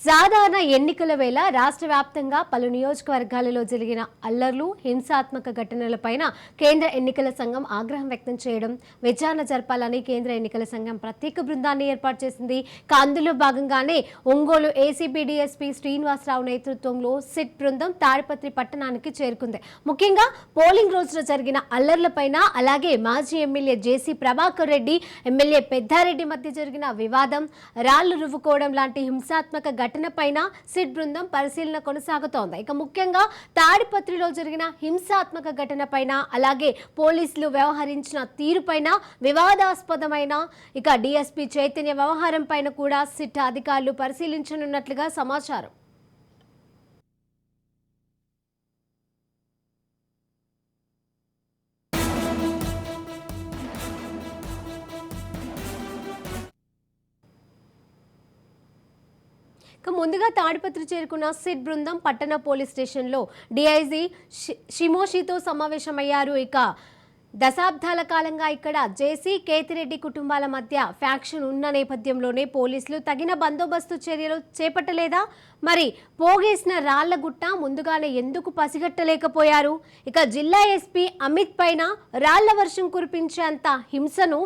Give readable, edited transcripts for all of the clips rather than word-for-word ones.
సాధారణ ఎన్నికల వేళ రాష్ట్ర వ్యాప్తంగా పలు నియోజకవర్గాలలో జరిగిన అల్లర్లు, హింసాత్మక ఘటనలపైన కేంద్ర ఎన్నికల సంఘం ఆగ్రహం వ్యక్తం చేయడం, విచారణ జరపాలని కేంద్ర ఎన్నికల సంఘం ప్రత్యేక బృందాన్ని ఏర్పాటు చేసింది. అందులో భాగంగానే ఒంగోలు ఏసీబీ డీఎస్పీ శ్రీనివాసరావు నేతృత్వంలో సిట్ బృందం తాడిపత్రి పట్టణానికి చేరుకుంది. ముఖ్యంగా పోలింగ్ రోజున జరిగిన అల్లర్లపైన, అలాగే మాజీ ఎమ్మెల్యే జేసీ ప్రభాకర్ రెడ్డి, ఎమ్మెల్యే పెద్దారెడ్డి మధ్య జరిగిన వివాదం, రాళ్లు రువ్వుకోవడం లాంటి హింసాత్మక ఘటనపైన సిట్ బృందం పరిశీలన కొనసాగుతోంది. ఇక ముఖ్యంగా తాడిపత్రిలో జరిగిన హింసాత్మక ఘటనపైన, అలాగే పోలీసులు వ్యవహరించిన తీరుపైన, వివాదాస్పదమైన ఇక డీఎస్పీ చైతన్య వ్యవహారం పైన కూడా సిట్ అధికారులు పరిశీలించనున్నట్లుగా సమాచారం. ముందుగా తాడిపత్రి చేరుకున్న సిట్ బృందం పట్టణ పోలీస్ స్టేషన్లో డీఐజీ షిమోషితో సమావేశమయ్యారు. ఇక దశాబ్దాల కాలంగా ఇక్కడ జేసీ, కేతిరెడ్డి కుటుంబాల మధ్య ఫ్యాక్షన్ ఉన్న నేపథ్యంలోనే పోలీసులు తగిన బందోబస్తు చర్యలు చేపట్టలేదా? మరి పోగేసిన రాళ్ల గుట్ట ముందుగానే ఎందుకు పసిగట్టలేకపోయారు? ఇక జిల్లా ఎస్పీ అమిత్ పైన రాళ్ల వర్షం కురిపించేంత హింసను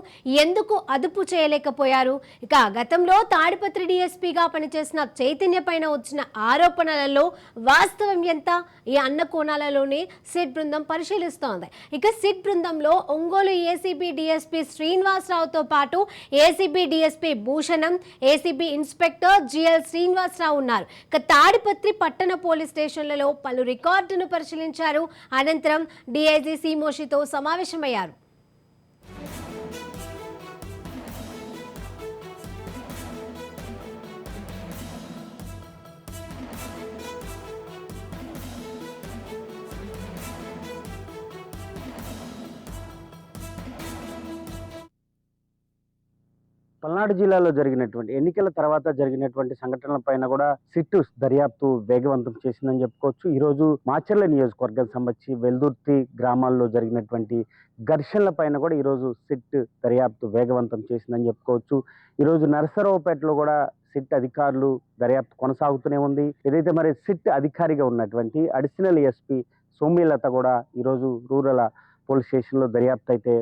ఎందుకు అదుపు చేయలేకపోయారు? ఇక గతంలో తాడిపత్రి డీఎస్పీగా పనిచేసిన చైతన్య పైన వచ్చిన ఆరోపణలలో వాస్తవం ఎంత? ఈ అన్న కోణాలలోనే సిట్ బృందం పరిశీలిస్తోంది. ఇక సిట్ బృందంలో ఒంగోలు ఏసీబీ డీఎస్పీ శ్రీనివాసరావుతో పాటు ACB DSP Bhushanam, ACB inspector GL Srinivasarao ఉన్నారు. ఇక తాడిపత్రి పట్టణ పోలీస్ స్టేషన్లలో పలు రికార్డును పరిశీలించారు. అనంతరం డీఐజీ షిమోషితో సమావేశమయ్యారు. పల్నాడు జిల్లాలో జరిగినటువంటి ఎన్నికల తర్వాత జరిగినటువంటి సంఘటనలపైన కూడా సిట్ దర్యాప్తు వేగవంతం చేసిందని చెప్పుకోవచ్చు. ఈరోజు మాచర్ల నియోజకవర్గం సంబంధించి వెల్దుర్తి గ్రామాల్లో జరిగినటువంటి ఘర్షణల పైన కూడా ఈరోజు సిట్ దర్యాప్తు వేగవంతం చేసిందని చెప్పుకోవచ్చు. ఈరోజు నరసరావుపేటలో కూడా సిట్ అధికారులు దర్యాప్తు కొనసాగుతూనే ఉంది. ఏదైతే మరి సిట్ అధికారిగా ఉన్నటువంటి అడిషనల్ ఎస్పీ సౌమ్యలత కూడా ఈరోజు రూరల్ పోలీస్ స్టేషన్ లో దర్యాప్తు అయితే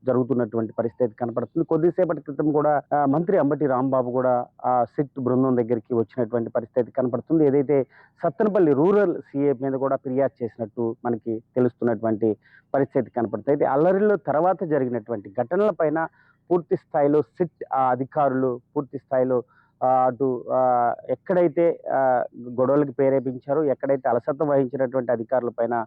జరుగుతున్నటువంటి పరిస్థితి కనపడుతుంది. కొద్దిసేపటి క్రితం కూడా మంత్రి అంబటి రాంబాబు కూడా ఆ సిట్ బృందం దగ్గరికి వచ్చినటువంటి పరిస్థితి కనపడుతుంది. ఏదైతే సత్తెనపల్లి రూరల్ సిఏ మీద కూడా ఫిర్యాదు చేసినట్టు మనకి తెలుస్తున్నటువంటి పరిస్థితి కనపడుతుంది. అయితే అల్లరిలో తర్వాత జరిగినటువంటి ఘటనల పైన పూర్తి స్థాయిలో సిట్ అధికారులు పూర్తి స్థాయిలో అటు ఎక్కడైతే గొడవలకు ప్రేరేపించారో, ఎక్కడైతే అలసత్వం వహించినటువంటి అధికారుల పైన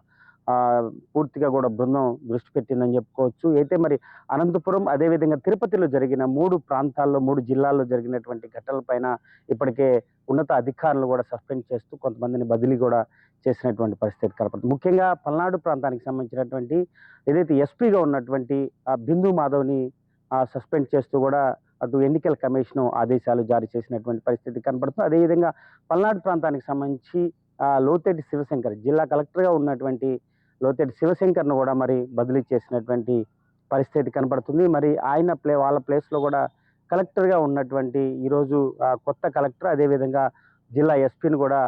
పూర్తిగా కూడా బృందం దృష్టి పెట్టిందని చెప్పుకోవచ్చు. అయితే మరి అనంతపురం, అదేవిధంగా తిరుపతిలో జరిగిన 3 ప్రాంతాల్లో 3 జిల్లాల్లో జరిగినటువంటి ఘటనల పైన ఇప్పటికే ఉన్నత అధికారులు కూడా సస్పెండ్ చేస్తూ కొంతమందిని బదిలీ కూడా చేసినటువంటి పరిస్థితి కనపడుతుంది. ముఖ్యంగా పల్నాడు ప్రాంతానికి సంబంధించినటువంటి ఏదైతే ఎస్పీగా ఉన్నటువంటి బిందు మాధవ్ని సస్పెండ్ చేస్తూ కూడా అటు ఎన్నికల కమిషన్ ఆదేశాలు జారీ చేసినటువంటి పరిస్థితి కనపడుతుంది. అదేవిధంగా పల్నాడు ప్రాంతానికి సంబంధించి లోతేటి శివశంకర్, జిల్లా కలెక్టర్గా ఉన్నటువంటి లోతేటి శివశంకర్ను కూడా మరి బదిలీ చేసినటువంటి పరిస్థితి కనపడుతుంది. మరి ఆయన వాళ్ళ ప్లేస్లో కూడా కలెక్టర్గా ఉన్నటువంటి ఈరోజు కొత్త కలెక్టర్, అదేవిధంగా జిల్లా ఎస్పీని కూడా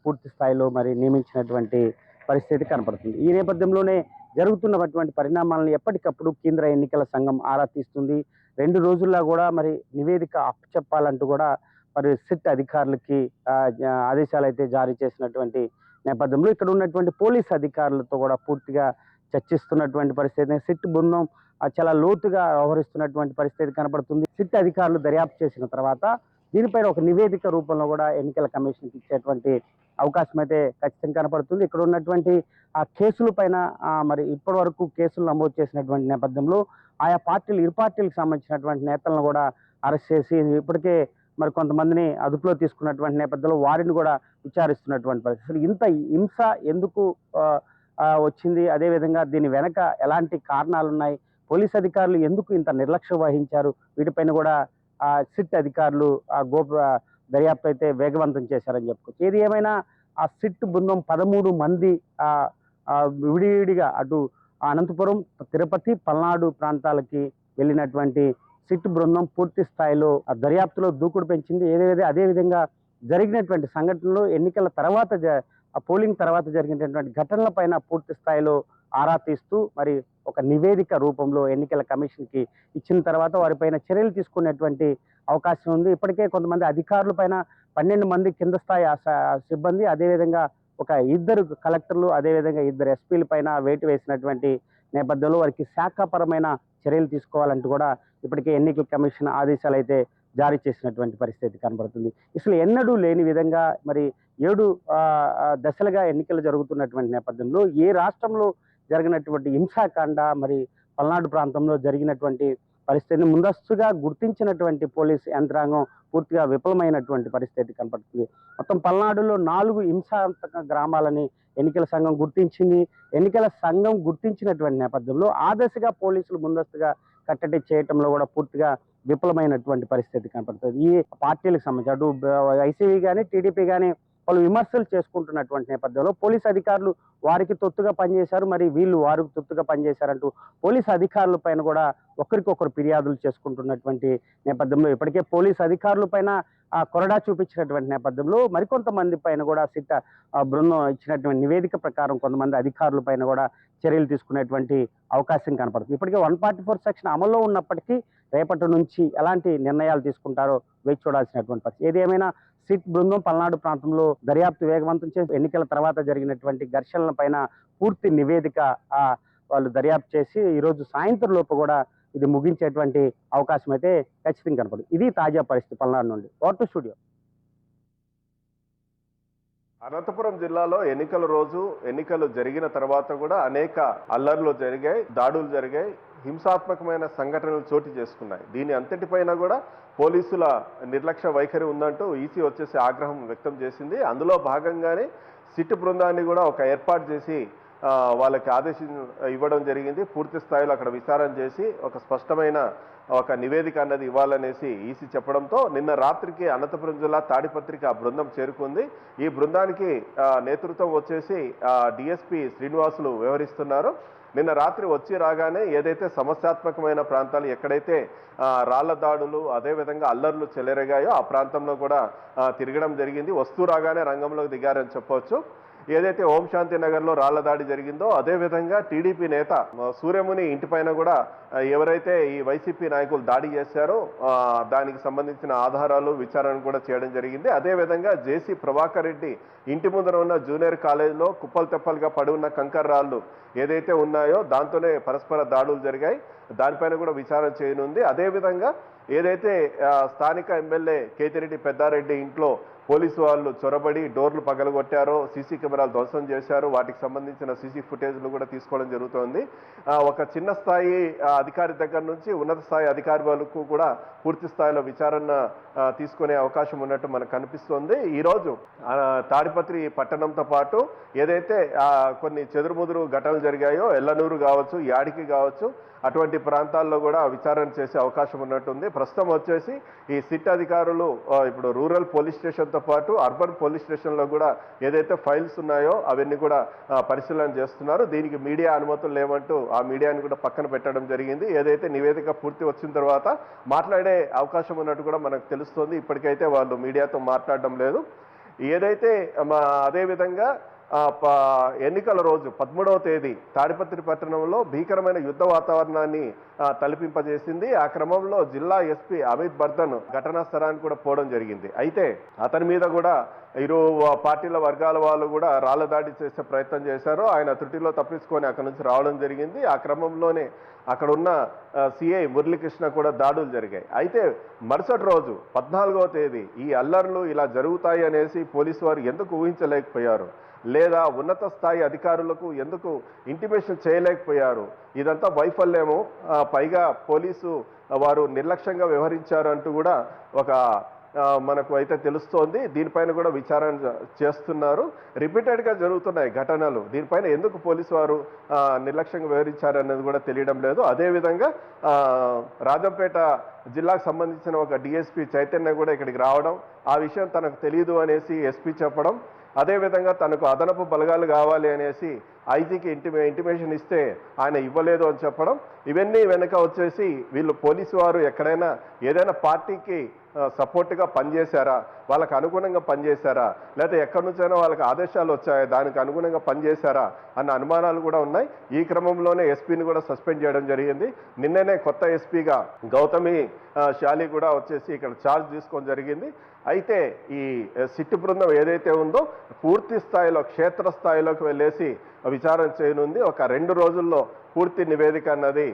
పూర్తి స్థాయిలో మరి నియమించినటువంటి పరిస్థితి కనపడుతుంది. ఈ నేపథ్యంలోనే జరుగుతున్నటువంటి పరిణామాలను ఎప్పటికప్పుడు కేంద్ర ఎన్నికల సంఘం ఆరా తీస్తుంది. 2 రోజుల్లో కూడా మరి నివేదిక అప్పచెప్పాలంటూ కూడా మరి సిట్ అధికారులకి ఆదేశాలు అయితే జారీ చేసినటువంటి నేపథ్యంలో ఇక్కడ ఉన్నటువంటి పోలీస్ అధికారులతో కూడా పూర్తిగా చర్చిస్తున్నటువంటి పరిస్థితి. సిట్ బృందం చాలా లోతుగా వ్యవహరిస్తున్నటువంటి పరిస్థితి కనపడుతుంది. సిట్ అధికారులు దర్యాప్తు చేసిన తర్వాత దీనిపైన ఒక నివేదిక రూపంలో కూడా ఎన్నికల కమిషన్కి ఇచ్చేటువంటి అవకాశం అయితే ఖచ్చితంగా కనపడుతుంది. ఇక్కడ ఉన్నటువంటి ఆ కేసుల పైన మరి ఇప్పటి వరకు కేసులు నమోదు చేసినటువంటి నేపథ్యంలో ఆయా ఇరు పార్టీలకు సంబంధించినటువంటి నేతలను కూడా అరెస్ట్ చేసి ఇప్పటికే మరి కొంతమందిని అదుపులో తీసుకున్నటువంటి నేపథ్యంలో వారిని కూడా విచారిస్తున్నటువంటి పరిస్థితులు. ఇంత హింస ఎందుకు వచ్చింది, అదేవిధంగా దీని వెనక ఎలాంటి కారణాలు ఉన్నాయి, పోలీస్ అధికారులు ఎందుకు ఇంత నిర్లక్ష్యం వహించారు, వీటిపైన కూడా సిట్ అధికారులు దర్యాప్తు అయితే వేగవంతం చేశారని చెప్పుకోవచ్చు. ఏది ఏమైనా ఆ సిట్ బృందం 13 మంది విడివిడిగా అటు అనంతపురం, తిరుపతి, పల్నాడు ప్రాంతాలకి వెళ్ళినటువంటి సిట్ బృందం పూర్తి స్థాయిలో దర్యాప్తులో దూకుడు పెంచింది. అదేవిధంగా జరిగినటువంటి సంఘటనలు ఎన్నికల తర్వాత ఆ పోలింగ్ తర్వాత జరిగినటువంటి ఘటనల పైన పూర్తి స్థాయిలో ఆరా తీస్తూ మరి ఒక నివేదిక రూపంలో ఎన్నికల కమిషన్కి ఇచ్చిన తర్వాత వారిపైన చర్యలు తీసుకునేటువంటి అవకాశం ఉంది. ఇప్పటికే కొంతమంది అధికారుల పైన 12 మంది కింద స్థాయి సిబ్బంది, అదేవిధంగా ఒక 2 కలెక్టర్లు, అదేవిధంగా 2 ఎస్పీల పైన వేటు వేసినటువంటి నేపథ్యంలో వారికి శాఖాపరమైన చర్యలు తీసుకోవాలంటూ కూడా ఇప్పటికే ఎన్నికల కమిషన్ ఆదేశాలు అయితే జారీ చేసినటువంటి పరిస్థితి కనబడుతుంది. అసలు ఎన్నడూ లేని విధంగా మరి 7 దశలుగా ఎన్నికలు జరుగుతున్నటువంటి నేపథ్యంలో ఏ రాష్ట్రంలో జరిగినటువంటి హింసాకాండ మరి పల్నాడు ప్రాంతంలో జరిగినటువంటి పరిస్థితిని ముందస్తుగా గుర్తించినటువంటి పోలీస్ యంత్రాంగం పూర్తిగా విఫలమైనటువంటి పరిస్థితి కనపడుతుంది. మొత్తం పల్నాడులో 4 హింసాత్మక గ్రామాలని ఎన్నికల సంఘం గుర్తించింది. ఎన్నికల సంఘం గుర్తించినటువంటి నేపథ్యంలో ఆ దశగా పోలీసులు ముందస్తుగా కట్టడి చేయటంలో కూడా పూర్తిగా విఫలమైనటువంటి పరిస్థితి కనపడుతుంది. ఈ పార్టీలకు సంబంధించి అటు వైసీపీ కానీ టీడీపీ కానీ వాళ్ళు విమర్శలు చేసుకుంటున్నటువంటి నేపథ్యంలో పోలీస్ అధికారులు వారికి తొత్తుగా పనిచేశారు, మరి వీళ్ళు వారికి తొత్తుగా పనిచేశారంటూ పోలీస్ అధికారుల పైన కూడా ఒకరికొకరు ఫిర్యాదులు చేసుకుంటున్నటువంటి నేపథ్యంలో ఇప్పటికే పోలీస్ అధికారుల పైన కొరడా చూపించినటువంటి నేపథ్యంలో మరికొంతమంది పైన కూడా సిట్ బృందం ఇచ్చినటువంటి నివేదిక ప్రకారం కొంతమంది అధికారుల పైన కూడా చర్యలు తీసుకునేటువంటి అవకాశం కనపడుతుంది. ఇప్పటికే 144 సెక్షన్ అమల్లో ఉన్నప్పటికీ రేపటి నుంచి ఎలాంటి నిర్ణయాలు తీసుకుంటారో వేచి చూడాల్సినటువంటి పరిస్థితి. ఏది ఏమైనా సిట్ బృందం పల్నాడు ప్రాంతంలో దర్యాప్తు వేగవంతం చేసి ఎన్నికల తర్వాత జరిగినటువంటి ఘర్షణల పైన పూర్తి నివేదిక వాళ్ళు దర్యాప్తు చేసి ఈరోజు సాయంత్రం లోపు కూడా ఇది ముగించేటువంటి అవకాశం అయితే ఖచ్చితంగా కనపడుతుంది. ఇది తాజా పరిస్థితి పల్నాడు నుండి. Over to studio. అనంతపురం జిల్లాలో ఎన్నికల రోజు ఎన్నికలు జరిగిన తర్వాత కూడా అనేక అల్లర్లు జరిగాయి, దాడులు జరిగాయి, హింసాత్మకమైన సంఘటనలు చోటు చేసుకున్నాయి. దీని అంతటిపైన కూడా పోలీసుల నిర్లక్ష్య వైఖరి ఉందంటూ ఈసీ వచ్చేసి ఆగ్రహం వ్యక్తం చేసింది. అందులో భాగంగానే సిట్ బృందాన్ని కూడా ఒక ఏర్పాటు చేసి వాళ్ళకి ఆదేశం ఇవ్వడం జరిగింది. పూర్తి స్థాయిలో అక్కడ విచారణ చేసి ఒక స్పష్టమైన ఒక నివేదిక అన్నది ఇవ్వాలనేసి ఈసీ చెప్పడంతో నిన్న రాత్రికి అనంతపురం జిల్లా తాడిపత్రికి ఆ బృందం చేరుకుంది. ఈ బృందానికి నేతృత్వం వచ్చేసి డిఎస్పీ శ్రీనివాసులు వ్యవహరిస్తున్నారు. నిన్న రాత్రి వచ్చి రాగానే ఏదైతే సమస్యాత్మకమైన ప్రాంతాలు ఎక్కడైతే రాళ్ల దాడులు అదేవిధంగా అల్లర్లు చెలరేగాయో ఆ ప్రాంతంలో కూడా తిరగడం జరిగింది. వస్తూ రాగానే రంగంలోకి దిగారని చెప్పవచ్చు. ఏదైతే ఓంశాంతి నగర్లో రాళ్ల దాడి జరిగిందో అదేవిధంగా టీడీపీ నేత సూర్యముని ఇంటిపైన కూడా ఎవరైతే ఈ వైసీపీ నాయకులు దాడి చేశారో దానికి సంబంధించిన ఆధారాలు విచారణ కూడా చేయడం జరిగింది. అదేవిధంగా జేసీ ప్రభాకర్ రెడ్డి ఇంటి ముందర ఉన్న జూనియర్ కాలేజీలో కుప్పలు తెప్పలుగా పడి ఉన్న కంకర్ రాళ్ళు ఏదైతే ఉన్నాయో దాంతోనే పరస్పర దాడులు జరిగాయి. దానిపైన కూడా విచారణ చేయనుంది. అదేవిధంగా ఏదైతే స్థానిక ఎమ్మెల్యే కేతిరెడ్డి పెద్దారెడ్డి ఇంట్లో పోలీసు వాళ్ళు చొరబడి డోర్లు పగలగొట్టారో, సీసీ కెమెరాలు ధ్వంసం చేశారు, వాటికి సంబంధించిన సీసీ ఫుటేజ్లు కూడా తీసుకోవడం జరుగుతోంది. ఒక చిన్న స్థాయి అధికారి దగ్గర నుంచి ఉన్నత స్థాయి అధికారి వరకు కూడా పూర్తి స్థాయిలో విచారణ తీసుకునే అవకాశం ఉన్నట్టు మనకు కనిపిస్తోంది. ఈరోజు తాడిపత్రి పట్టణంతో పాటు ఏదైతే కొన్ని చెదురుముదురు ఘటనలు జరిగాయో ఎల్లనూరు కావచ్చు, యాడికి కావచ్చు, అటువంటి ప్రాంతాల్లో కూడా విచారణ చేసే అవకాశం ఉన్నట్టుంది. ప్రస్తుతం వచ్చేసి ఈ సిట్ అధికారులు ఇప్పుడు రూరల్ పోలీస్ స్టేషన్తో పాటు అర్బన్ పోలీస్ స్టేషన్లో కూడా ఏదైతే ఫైల్స్ ఉన్నాయో అవన్నీ కూడా పరిశీలన చేస్తున్నారు. దీనికి మీడియా అనుమతులు లేవంటూ ఆ మీడియాని కూడా పక్కన పెట్టడం జరిగింది. ఏదైతే నివేదిక పూర్తి వచ్చిన తర్వాత మాట్లాడే అవకాశం ఉన్నట్టు కూడా మనకు తెలుస్తోంది. ఇప్పటికైతే వాళ్ళు మీడియాతో మాట్లాడడం లేదు. ఏదైతే అదేవిధంగా ఎన్నికల రోజు 13వ తేదీ తాడిపత్రి పట్టణంలో భీకరమైన యుద్ధ వాతావరణాన్ని తలపింపజేసింది. ఆ క్రమంలో జిల్లా ఎస్పీ అమిత్ బర్ధన్ ఘటనా స్థలానికి కూడా పోవడం జరిగింది. అయితే అతని మీద కూడా ఇరు పార్టీల వర్గాల వాళ్ళు కూడా రాళ్ల దాడి చేసే ప్రయత్నం చేశారు. ఆయన త్రుటిలో తప్పించుకొని అక్కడి నుంచి రావడం జరిగింది. ఆ క్రమంలోనే అక్కడ ఉన్న సిఐ మురళీకృష్ణ కూడా దాడులు జరిగాయి. అయితే మరుసటి రోజు 14వ తేదీ ఈ అల్లర్లు ఇలా జరుగుతాయి అనేసి పోలీసు వారు ఎందుకు ఊహించలేకపోయారు, లేదా ఉన్నత స్థాయి అధికారులకు ఎందుకు ఇంటిమేషన్ చేయలేకపోయారు? ఇదంతా వైఫల్యము, పైగా పోలీసు వారు నిర్లక్ష్యంగా వ్యవహరించారు అంటూ కూడా ఒక మనకు అయితే తెలుస్తోంది. దీనిపైన కూడా విచారణ చేస్తున్నారు. రిపీటెడ్గా జరుగుతున్నాయి ఘటనలు. దీనిపైన ఎందుకు పోలీసు వారు నిర్లక్ష్యంగా వ్యవహరించారన్నది కూడా తెలియడం లేదు. అదేవిధంగా రాజంపేట జిల్లాకు సంబంధించిన ఒక డిఎస్పీ చైతన్య కూడా ఇక్కడికి రావడం, ఆ విషయం తనకు తెలియదు అనేసి ఎస్పీ చెప్పడం, అదేవిధంగా తనకు అదనపు బలగాలు కావాలి అనేసి ఐజీకి ఇంటిమేషన్ ఇస్తే ఆయన ఇవ్వలేదు అని చెప్పడం, ఇవన్నీ వెనక వచ్చేసి వీళ్ళు పోలీసు వారు ఎక్కడైనా ఏదైనా పార్టీకి సపోర్ట్గా పనిచేశారా, వాళ్ళకు అనుగుణంగా పనిచేశారా, లేకపోతే ఎక్కడి నుంచైనా వాళ్ళకి ఆదేశాలు వచ్చాయా, దానికి అనుగుణంగా పనిచేశారా అన్న అనుమానాలు కూడా ఉన్నాయి. ఈ క్రమంలోనే ఎస్పీని కూడా సస్పెండ్ చేయడం జరిగింది. నిన్ననే కొత్త ఎస్పీగా గౌతమి శాలి కూడా వచ్చేసి ఇక్కడ ఛార్జ్ తీసుకోవడం జరిగింది. అయితే ఈ సిట్ బృందం ఏదైతే ఉందో పూర్తి స్థాయిలో క్షేత్రస్థాయిలోకి వెళ్ళేసి విచారణ చేయనుంది. ఒక 2 రోజుల్లో పూర్తి నివేదిక అన్నది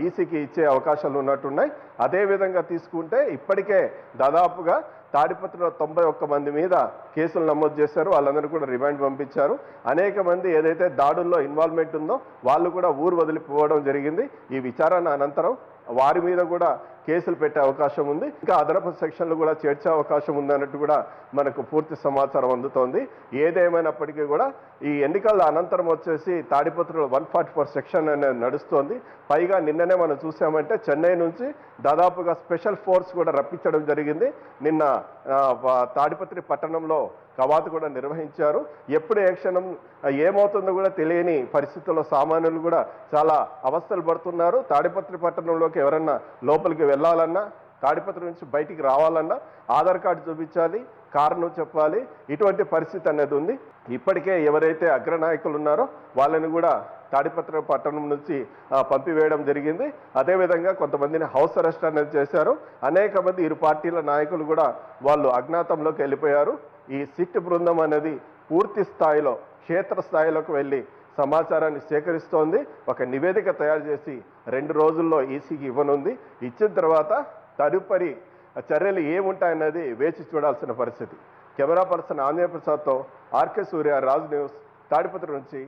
ఈసీకి ఇచ్చే అవకాశాలు ఉన్నట్టున్నాయి. అదేవిధంగా తీసుకుంటే ఇప్పటికే దాదాపుగా తాడిపత్రిలో 91 మంది మీద కేసులు నమోదు చేశారు. వాళ్ళందరూ కూడా రిమాండ్ పంపించారు. అనేక మంది ఏదైతే దాడుల్లో ఇన్వాల్వ్మెంట్ ఉందో వాళ్ళు కూడా ఊరు వదిలిపోవడం జరిగింది. ఈ విచారణ అనంతరం వారి మీద కూడా కేసులు పెట్టే అవకాశం ఉంది. ఇంకా అదనపు సెక్షన్లు కూడా చేర్చే అవకాశం ఉందన్నట్టు కూడా మనకు పూర్తి సమాచారం అందుతోంది. ఏదేమైనప్పటికీ కూడా ఈ ఎన్నికల అనంతరం వచ్చేసి తాడిపత్రిలో 144 సెక్షన్ అనేది నడుస్తోంది. పైగా నిన్ననే మనం చూసామంటే చెన్నై నుంచి దాదాపుగా స్పెషల్ ఫోర్స్ కూడా రప్పించడం జరిగింది. నిన్న తాడిపత్రి పట్టణంలో కవాతు కూడా నిర్వహించారు. ఎప్పుడు ఏ క్షణం ఏమవుతుందో కూడా తెలియని పరిస్థితుల్లో సామాన్యులు కూడా చాలా అవస్థలు పడుతున్నారు. తాడిపత్రి పట్టణంలోకి ఎవరన్నా లోపలికి వెళ్ళాలన్నా, తాడిపత్రి నుంచి బయటికి రావాలన్నా ఆధార్ కార్డు చూపించాలి, కారణం చెప్పాలి. ఇటువంటి పరిస్థితి అనేది ఉంది. ఇప్పటికే ఎవరైతే అగ్రనాయకులు ఉన్నారో వాళ్ళని కూడా తాడిపత్రి పట్టణం నుంచి పంపివేయడం జరిగింది. అదేవిధంగా కొంతమందిని హౌస్ అరెస్ట్ అనేది చేశారు. అనేక మంది ఇరు పార్టీల నాయకులు కూడా వాళ్ళు అజ్ఞాతంలోకి వెళ్ళిపోయారు. ఈ సిట్ బృందం అనేది పూర్తి స్థాయిలో క్షేత్రస్థాయిలోకి వెళ్ళి సమాచారాన్ని సేకరిస్తోంది. ఒక నివేదిక తయారు చేసి 2 రోజుల్లో ఈసీకి ఇవ్వనుంది. ఇచ్చిన తర్వాత తదుపరి చర్యలు ఏముంటాయన్నది వేచి చూడాల్సిన పరిస్థితి. కెమెరా పర్సన్ ఆంజనేయ ప్రసాద్తో ఆర్కే సూర్య, రాజ్ న్యూస్, తాడిపత్రి నుంచి.